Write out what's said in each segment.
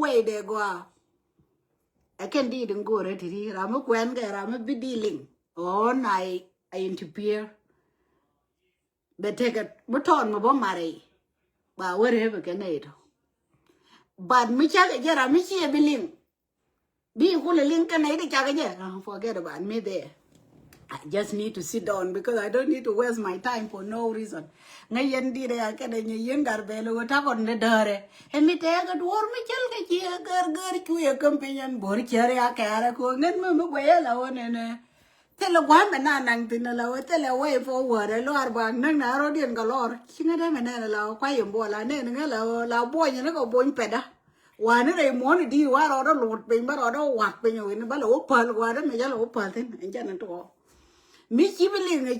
way they go. I can do it go right here. I'm a quen I'm a bit dealing. Oh, I interfere. But take it, but on my marry. But whatever can it. But me check it, I'm a billing. Be who link and I forget about me there. I just need to sit down because I don't need to waste my time for no reason. Ngayon di re akada nyen garbelo wata kon ne dare. Hemi te ga dwor mi chel ga chi gar ku ya kampiyan bor chere akara ko ngen mo gwe la one ne. Tele gwa me na nang tin la wa tele way forward lo arba nang na ro dien ga lor. Chinga de me na la kwa yembo la ne nga la boy ne ko boy peda. Wa ne re mo ni di wa ro do lut pin ba ro do wat pin yo ne ba lo pal wa de me ja lo pal tin en ja nan to. Mi chỉ biết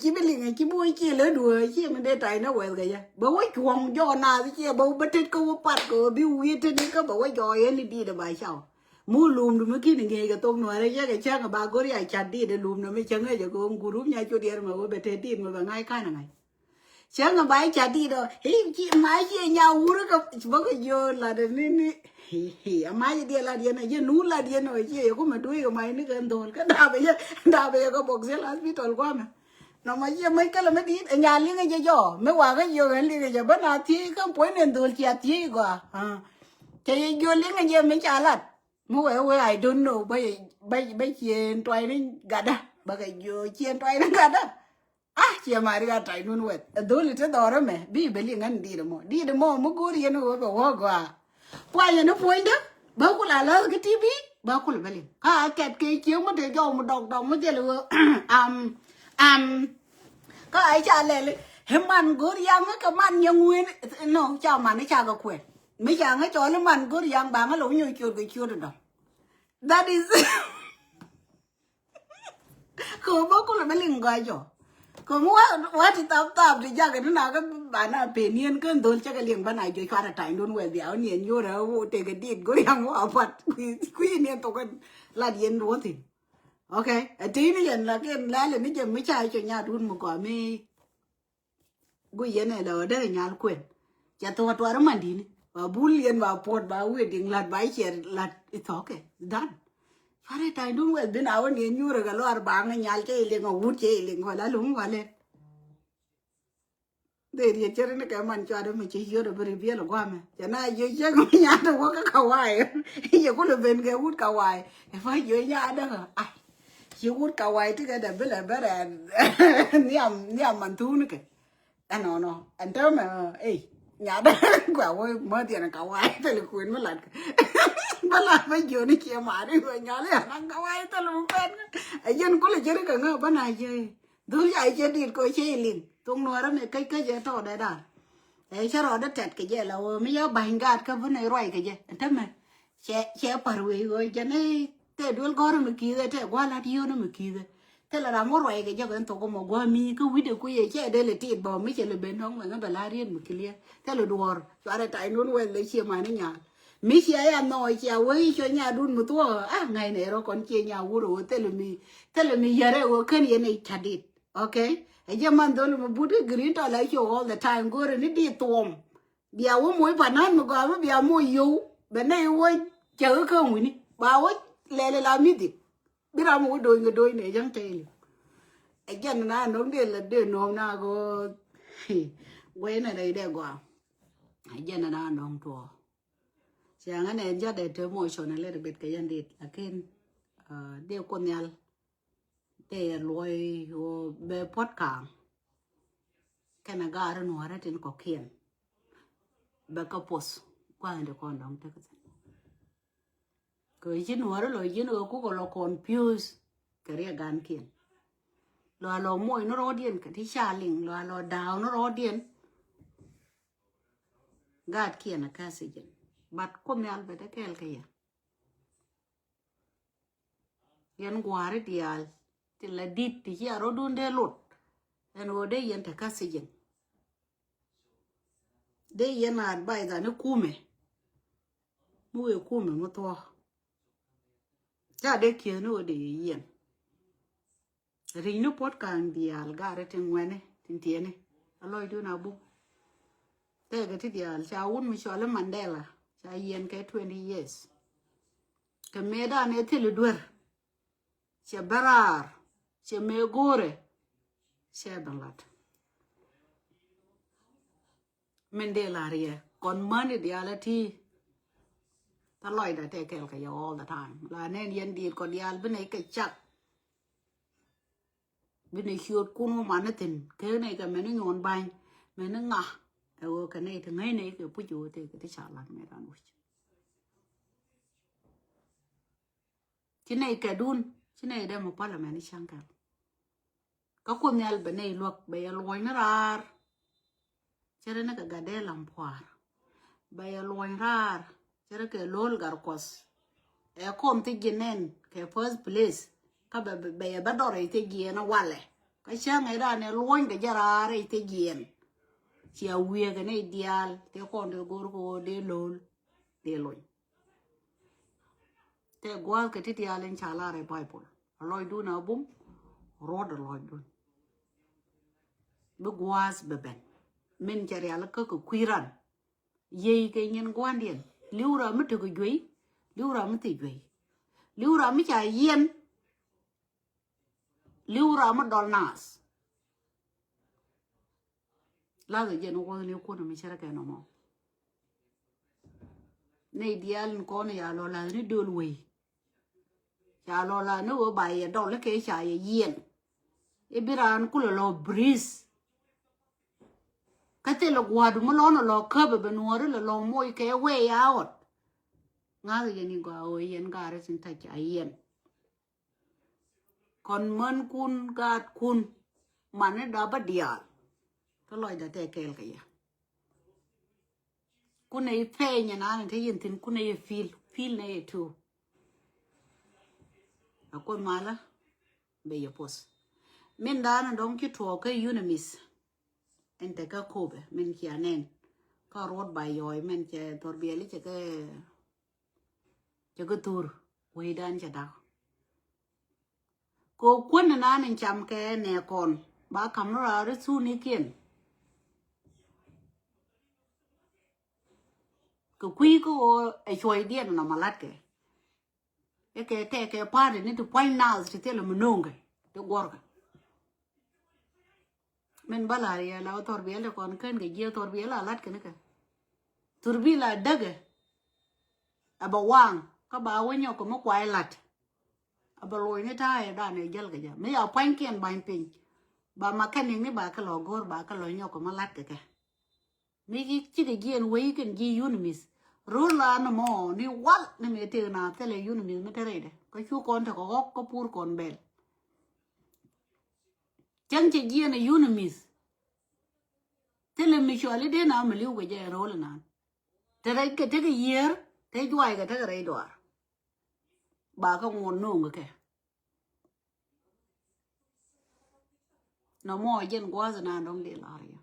chỉ bôi chia lỡ đùa chia mình để tay nó quẹt cái gì bảo ấy chuồng do nào thì chia bảo bắt hết câu bắt câu biểu hiện trên cái bảo ấy giỏi ấy đi được bài sao mua lùm được mấy cái này cái tôm nói đấy chứ cái chắc là bà có đi ai chặt đi để lùm nó mới chẳng hay giờ cô ông guru nhà cho đi mà có bắt hết đi mà ngay cái này chẳng là bài chặt đi đâu hey chị mai chị nhau uống cái bảo cái vô là để nên mai đi là đi này chứ nú là đi này chứ có mà đuôi cái mai nó gần thôi cái đào bây giờ có bọc xe là hospital qua mà nó mà chứ mấy cái là mấy đi nhà liên cái gì cho mấy quả cái gì cái liên cái gì bên nào thì không phải nên thôi chỉ thì qua thì vô liên cái gì mấy trả lật mua I don't know bây chuyện trai nó gạt á bây cái vô chuyện trai nó gạt á chị mà đi ra trai luôn vậy đôi lúc đó rồi mẹ bị liên anh đi được mà mua cái gì nó bảo qua quay nó phơi đó bao cô là lỡ cái tivi bao cô là bao nhiêu kẹt cái chiếu mà để cho một đồng mới chơi được có ai trả lời hem man gối yang cái man yang nguyên nó chào man nó chào cái quẹt mấy chàng ấy cho nó man gối yang bà nó lỗi nhiều chưa được đâu that is cô bao cô là bao nhiêu gọi cho cô mua quá thì tao thì ra cái nào cái bạn nào bền nhiên cơn tôi chắc cái liền bạn này chơi khoa trải luôn quẹt béo nhiên vô đó vô cái điện gối yang vô phật quý nhiên tôi cái là điện luôn thì ok tí nữa là cái lá là nó giờ mới chạy cho nhà đun một quả mì gối yên này là đây là nhà quyền cha tôi đó mà đi và bún liền vào pot vào wedding lạt bãi chè lạt it's okay done phải tay đúng vậy bên nào nhìn như rồi cái loa bảng này nhà chơi liền ngồi hút chơi liền gọi là lúng vào lên để đi chơi nó cái mình cho đó mình chỉ vô được bơi bơi là qua mà cho nên vô chơi ngồi nhà đâu có cái cầu ai giờ có được bên cái hút cầu ai phải vô nhà đó à chỉ hút cầu ai tức cái đẹp bé là niệm mình thu nữa kì anh nó anh tớ mà nhà đó quả ơi mới tiền là cầu ai tôi là quyền mới lật mới làm bây giờ nó kia mà đi rồi nhà đấy ăn cầu ai tôi là một fan ấy dân có là chơi cái ngơ bên này chơi đối với chơi đi coi chơi liền tung nói đó này cái gì to đấy đó ấy cho rồi đất chặt cái gì là mấy giáo bánh gạt cái vấn này rồi cái gì thế mà sẽ paruy rồi cho nên thế đuổi con nó kia thế qua là điêu nó kia thế là làm rồi cái cho cái tổ có một qua mi cứ video của gì chứ đây là tiền bỏ mấy chuyện là bên hông mà nó phải la riêng một kia thế là đùa cho ra tại luôn quên lấy chia mà nó nhà mấy chị ấy ăn nói chị ấy cho nhà đun một tua ngày này nó còn chia nhà vô rồi thế là mi giờ đấy cái gì này chặt đi ok ấy giờ mình đó là một bút cái green to lại cho all the time go rồi nó đi tuom bia wo mỗi phần ăn mà gọi bia mua yêu bên này wo chờ không vậy nè bao ấy lẹ làm gì đi biết làm một đôi này chẳng chơi ấy giờ nó nói là để nó na có quên này đây để qua ấy giờ nó nói to chẳng hạn này giờ để thử môi trường này là biệt cái dân đi là cái điều con nhà để lôi về podcast cái này gara nó ra trên có khiên bé có post qua được con đóng thế cái gì nó ra rồi gì nó cũng có lo confuse cái này gan khiên lo môi nó rót điên cáiที่ชาลิงlo đào nó rót điên gạt khiên là cái gì bắt con nhà về đấy cái gì yan guare dial thì là dit thì chỉ ở đun để lột anh ở đây yan thắc sĩ dân đây yan là bài giả nó cume mua cume mà to ra đây kia nó để yan rồi nó pot càng dial gare trên ngoài này trên tiền này aloy đun nào bu thế cái dial chào un mi cho là Mandela cha yen ke 20 years ke me da ne til dwer che barar che me gore che banlat men de la rie kon mani reality ta loy da te kel ka all the time la nen yen dir ko dial bene ke chak bene hiot kunu manatin ke ne ka men nyon ban men nga e o ka ne te ngai ne ke pu ju te ke cha la me ran wi ki ne ke dun ki ne de mo parliament shankal ka ko nyal bene lok be loy na rar chere na ka gade lampoar be loy rar chere ke lol gar kos e kom te ginen ke first place ka be dore te gien wale ka chang era ne loin de jarare te gien chi a wie ga ne dial te kon de gor ko de lol de loin te gwal ke ti dial en chala re bible loy du na bum rod loy du bu gwas beben min jare ala ka ko kwiran ye ke nyen gwandien liura mu to gwe liura mu ti gwe liura mu cha yen liura mu dol nas la de jen wo ne ko no mi chara ke no mo ne dial ko ne ya lo la ri dol we ya lo la no ba ye dol ke cha ye yen e biran ku lo breeze ka te lo gwadu mo lo no lo ka be no ri lo mo ke we out nga ye ni go o yen ga re sin ta cha yen kon man kun gat kun mane da ba dial to loy da te kel ka ya kuna i penya na ne te yin tin kuna i feel ne tu akon mala be yo pos min da na don ki to ka unamis en te ka kobe min ki anen ka rod ba yoy men che torbieli che ke tur we dan che da ko kun na ne cham ke ne kon ba kamra ru su ni kien ko kui ko e choi dien na malat ke e ke te ke pare ni to point now ti tele munonge to gorga men balari la torbiele kon ken ge je torbiela lat ke ne ka turbila daga aba wang ka ba wenyo ko mo kwai lat aba loy ne ta e da ne gel ga ja me ya point kien ban pin ba makaning ni ba ka lo gor ba ka lo nyo ko malat ke mi gi chi de gien we ken gi unimis rula no mo ni wal ni me te na tele unimis me tere de ko chu kon ta ko pur kon bel chang che gien unimis tele mi chole de na me liu ga je rol na tere ke te ge yer te jwai ga te re do ba ka ngon no ga ke no mo jen gwa za na dong de la ya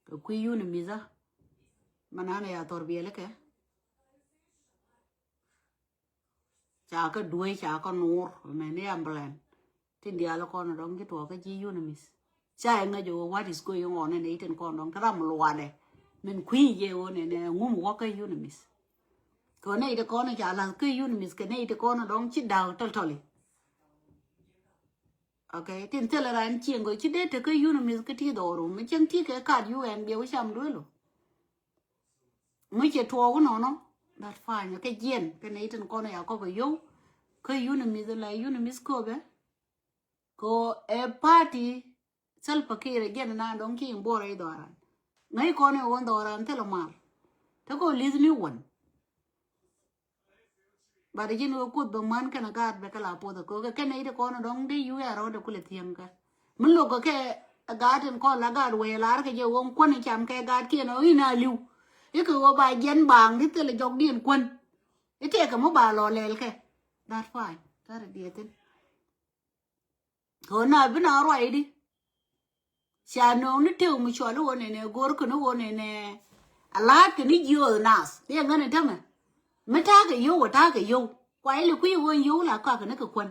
ko ku unimis a manana ya torbiele ke cha ka duai cha ka nur me ne amblan tin dia la kon dong ki to ka ji unamis cha nga jo what is going on ne iten kon dong tram lo de men kwi je o ne ngum wa ka unamis ko ne de kon cha la ka unamis ke ne de kon dong chi daw tol toli okay tin tele ran chien go chi de te ka unamis ka ti do ru me chen ti ke ka un be o cham do lo mới chỉ thua cái nó đặt phải những cái diện cái này trên con này có cái yếu cái unamis là unamis cô bé cô party self care again na don't ki bo rai doran ngai con này on doran thế là mal thế cô liz new one bà đi nó cút bằng man cái nào gạt về cái là po cô cái này thì con nó đi yu ya rồi được cái thiêng cái mình lúc cái gạt trên con là gạt về là cái dầu ông quân này chạm cái gạt kia nó ina liu cái cô bà dân bàng thì tức là dọc điện quân cái thế cả một bà lò lèl cái that's fine đó là địa tên hồi nào bên nào rồi đi xa nó tiêu một chỗ nó này gor cái nó này alát cái nó dừa nas thế anh này thằng mà ta cái yêu quay là quý quân yêu là qua cái nó cái quân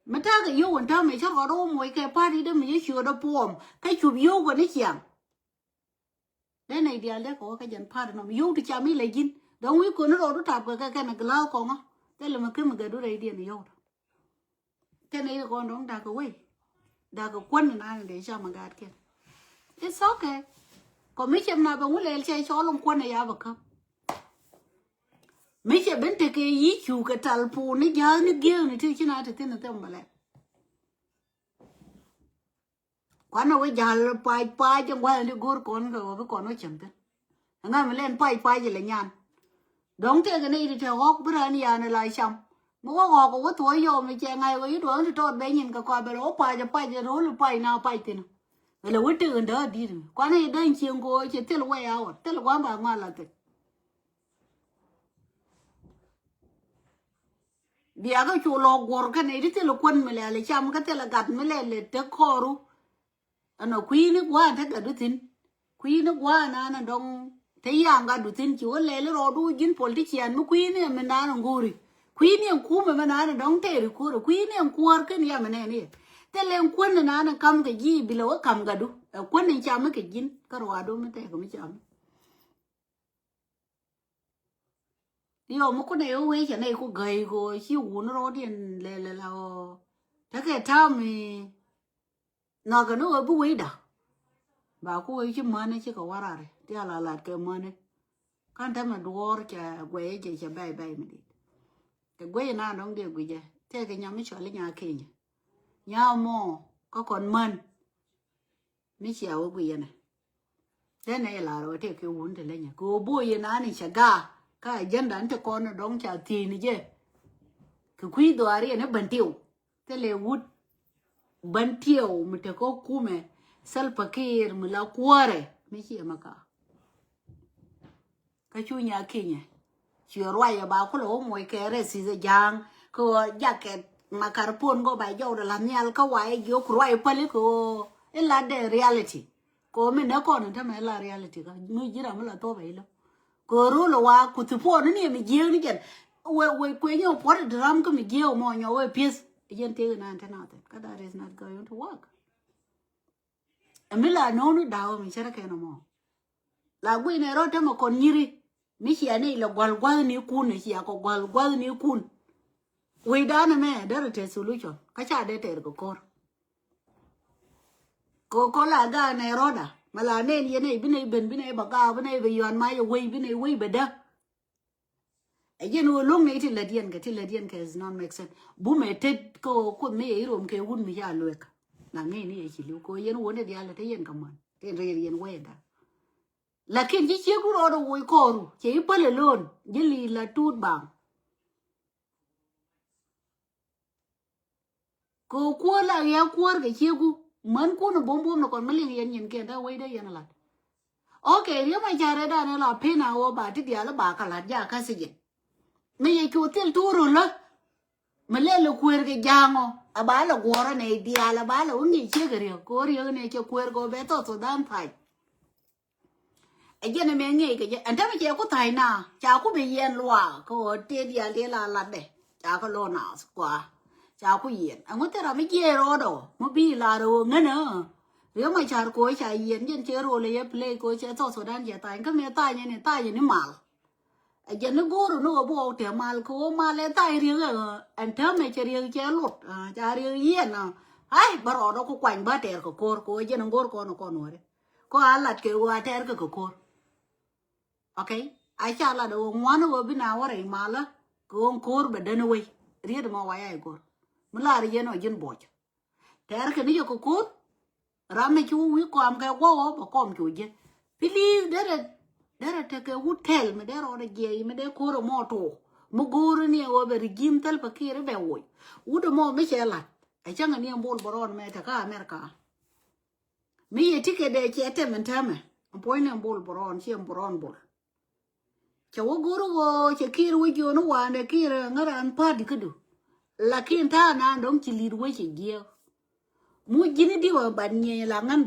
mà ta cái yêu quân ta mày chắc có đâu mấy cái party đó mày chưa đâu buồn cái chụp yêu của nó chẳng đấy này dia đấy có cái dân pa nó yêu thì cha mới lấy dính Don't we couldn't order tap cái này cái lao con á. Thế là mà cứ mà cái đứa đây điên nhiều. Thế này con đóng đa cái quay. Đa cái quân này để cho mà gạt kia. It's okay. Còn mấy chém nào bằng lấy chơi cho lòng quân này à vật không? Mấy chém bên cái ý chủ cái tal phù này giờ nó ghê này chứ nào thì thế nào thế mà lại. Quan nào với giờ pai trong quay đi gor con cái với con nó chém thế. Ngay mà lên pai gì là nhàn. Đóng thế cái này thì theo góc bữa nay này lại xong. Mà có gò có tuổi vô mà chơi ngày với đuổi thì trốn bé nhìn cái coi bé ốp pai cho rồi pai nào pai tiền. Vậy là quên tiền đó đi rồi. Quan này đang chiên cô chỉ tiêu quay out, tiêu quan bà ngon là thế. Bây giờ cái chỗ lò gor cái này thì tiêu quân mà lại chăm cái tiêu là gạt mà lại tiêu kho ru. Anh quý nước quá thế cả đứa tin. Quý nước quá na đông thấy yang cả đứa tin chúa lại rồi đu dính politician mà quý này mình đã làm gori. Quý này cú mà na đông thế rồi cú rồi quý này cú cái này mà này. Thế là quân na cầm cái gì bị lỗ cầm cả đu. Quân này chăm cái dính cái rồi đu mà thế không chăm. Yo mà con này ơi cái này có gầy có siêu nó rồi điên là thế cái thằng mi nó cái nó ở bụi đó. Bảo cô ấy chứ mà này chứ có quá rồi. Thế là cái mà này. Con thằng mà đuổi cái quay cái bay mà đi. Cái quay nào đông đi quay vậy. Thế cái nhà mới cho lên nhà kia nhỉ. Nhà mò có con mần. Mới chịu quay này. Thế này là rồi thế cái uống thì lên nhà. Cô bụi nào này chả gà. Cái dân đàn cho con nó đông chả tiền này chứ. Cái quý đồ ấy nó bẩn tiêu. Thế là hút bẩn tiêu mà thế có cú mẹ. Salpakir mà là quare. Mấy chị mà cả. Cái chú nhà kia nhỉ. Chị rồi à bà có lỗ mùi kẻ rẻ xì ra giang. Cô giá kẹt mà cả phôn cô bà dâu đã làm nhà có hoài dô rồi bà lý cô. Ấy là the reality. Cô mình đã còn thầm là reality cả. Người dĩ ra mới là tốt vậy lắm. Cô rô là hoa cụ thử phôn nó nè mình dêu ní kẹt. Uwe quê nhau phó được drum có mình dêu mò nhau uwe pies. Ý thế nào thế nào thế. That is not going to work. Mình là nó đào mình sẽ ra cái nào mò. Là quê này rồi thế mà còn nhiri. Mình chỉ này là gwal ni kun này chỉ có gwal ni kun. Quê đó nè mẹ đó là cái solution. Cái cha đây thế có cor. Có là ga này rồi đó. Mà là nên như này bên này bạc gạo bên này về yuan mai quê bên này quê bên đó. Ấy nó lúc này thì là điên cái is not make sense. Bố mẹ tết cô mẹ rồi cái hun mi ya luộc. Là nghe này chỉ lưu cô yên uống để là thấy yên cầm ăn. Thế rồi yên quê đó. Lakini chỉ chiếc của nó vui cổ chỉ bớt là luôn chỉ là tút bằng cô qua là ya qua cái chiếc của mình cũng nó bom nó còn mấy liền nhìn kia đó quay đây yên là ok nếu mà cha ra đây là phe nào bà thì dia là bà cả là ya cái gì mấy cái chỗ tiêu tu rồi đó mà lên là queer cái giang à bà là qua này dia là bà là uống gì chiếc cái riêng cô riêng này cho queer cô bé to đam phải ấy giờ này nghe cái gì anh thấy mấy chị có tài nào cháu có bị yên loa có tiền gì đi là đấy cháu có lo nào quá cháu có yên anh có thể làm mấy gì rồi đó mà bị là rồi nghe nữa nếu mà cháu có cháu yên trên chơi rồi lấy play có chơi cho đàn chơi tài cái mẹ tài như này mal ấy giờ nó go rồi nó bỏ tiền mal có mal lấy tài riêng anh thấy mấy chị riêng chơi lót cháu riêng yên à ai bảo rồi nó có quanh ba tiền của cô giờ nó go con nữa có ai lật cái qua tiền của cô okay ai cha là đồ ngoan nó bên nào vậy mà là con cor bên đây nuôi riết mà vay ai cor mình là riêng nó dân bội thế cái này có cor ram này chú quý com cái quá mà com chú chứ believe that cái hotel mà đó rồi cái mà đó cor moto mà cor này ở bên gym tel pakir bé oi udah mau mấy xe là ai chẳng anh em bol boron mẹ thằng America mấy cái ticket để chơi tem mình tham à point em bol boron xem boron bol cháu guru wo che kir wo jo no wa ne kir ngara an pa di kudu lakin ta na dong chi lir wo che gio mu jini di wa ban nye la ngan